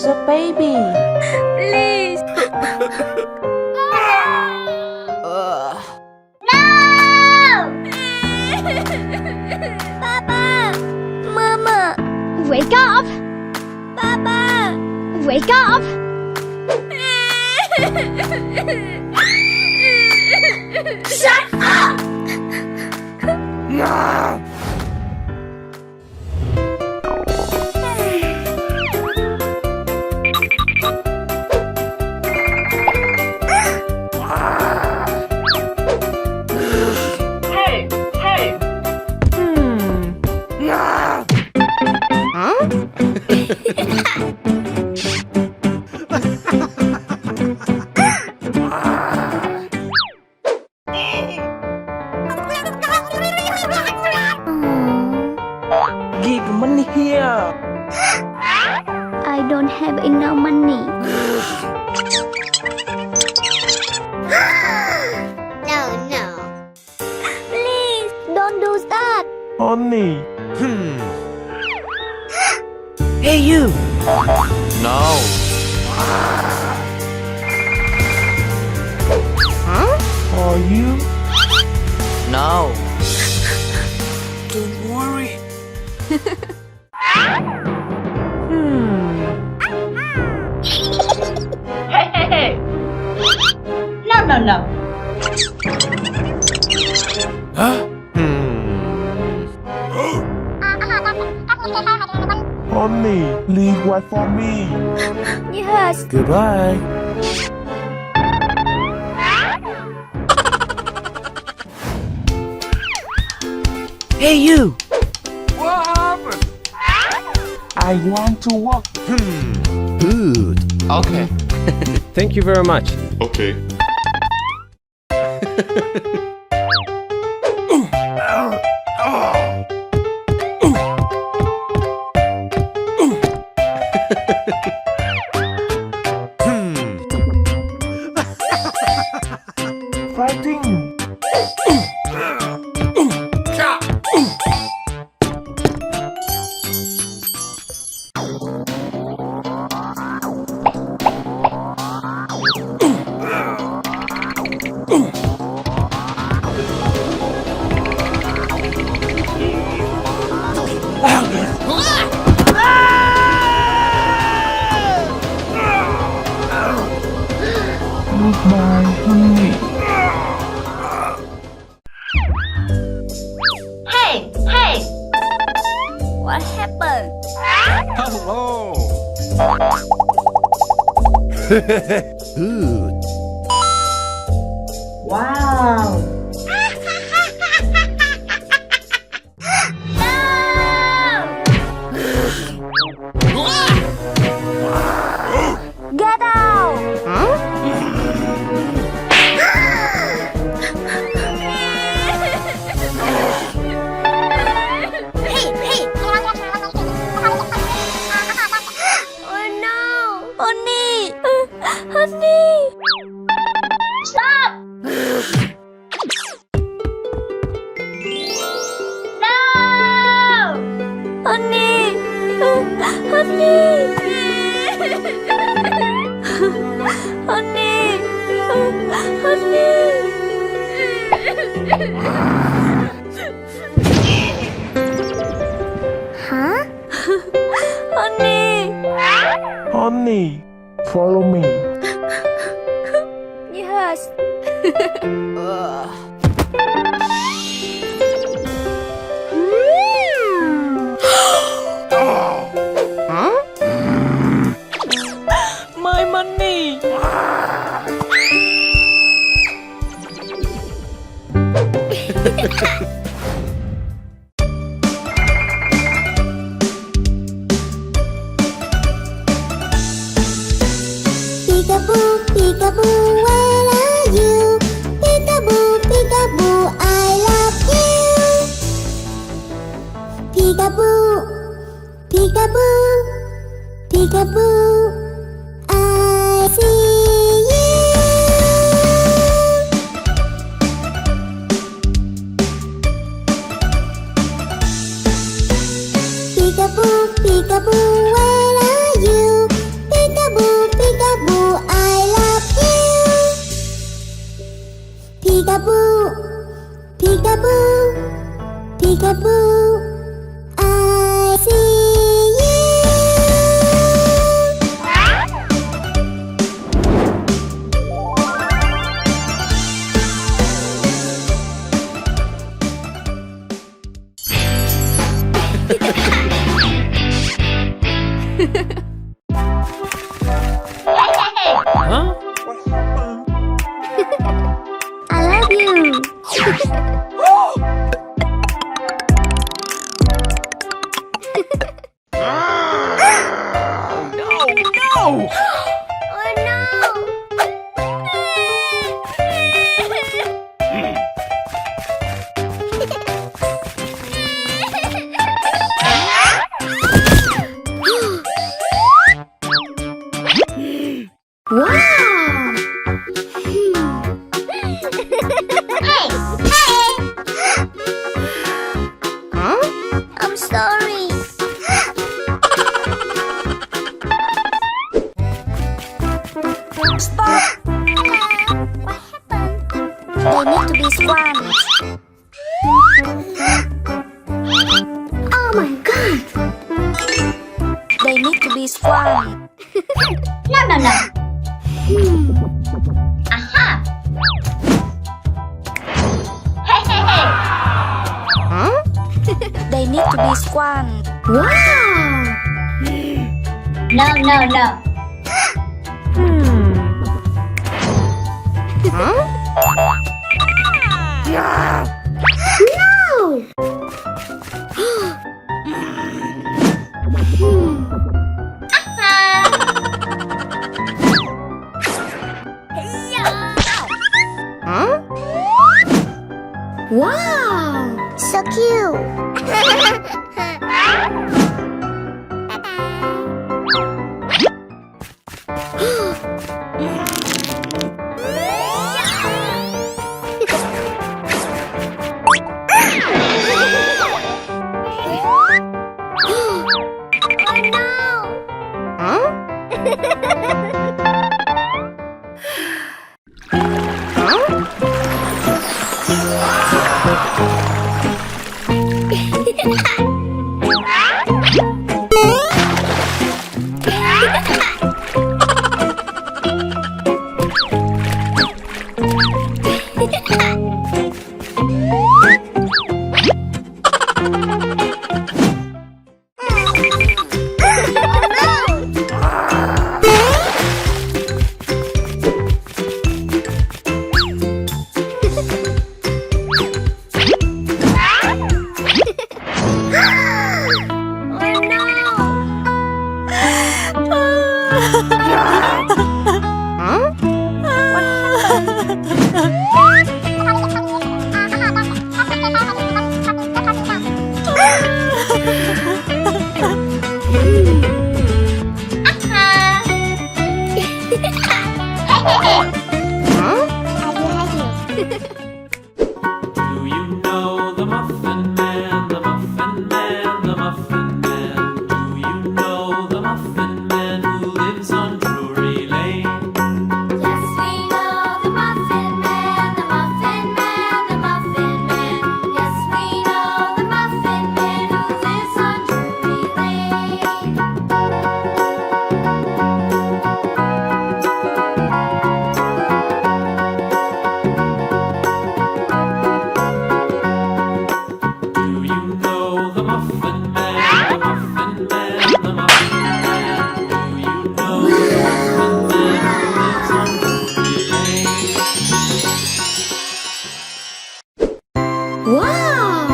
a baby. Please. Papa! Mama! Wake up! Papa! Wake up! Shut up! No! Give money here. I don't have enough money. No. Please, don't do that. Honey. Hey, you! No. Are you? No. Don't worry. Hey. No. Huh? Honey, leave what for me. Yes. Goodbye. Hey, you! What happened? I want to walk. Good. Okay. Thank you very much. Okay. Fighting. Goodbye, honey. Hey. What happened? Hello. Good. Wow. Get out! Hey! Oh no! Honey! Stop! No! Honey! Huh? Honey! Honey, follow me. Yes. My money. Peekaboo, where are you? Peekaboo, I love you. Peekaboo, I see you. Peekaboo, where are you? Wow! Hey, hey. Huh? I'm sorry. Stop! What happened? They need to be squanched. Oh my god! They need to be squanched. No, no, no. Aha. Hey, hey, hey. Huh? They need to be squanched. Wow! No, no, no. Huh? No! Huh? Wow! So cute! Oh no! Do you know the Muffin Man, the Muffin Man, the Muffin Man? Do you know the Muffin Man who lives on Drury Lane? Yes, we know the Muffin Man, the Muffin Man, the Muffin Man. Yes, we know the Muffin Man who lives on Drury Lane. Do you know the Muffin Man, the Muffin Man, the Muffin Man? Do you know the Muffin Man who lives on Drury Lane? Wow!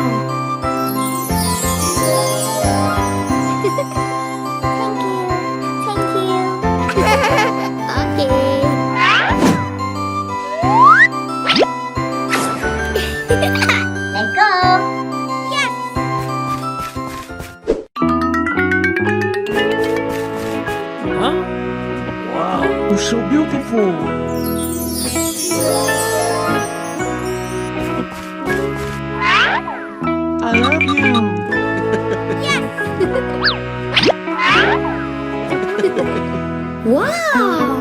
Thank you. Okay. Let go. You're so beautiful. I love you. Wow!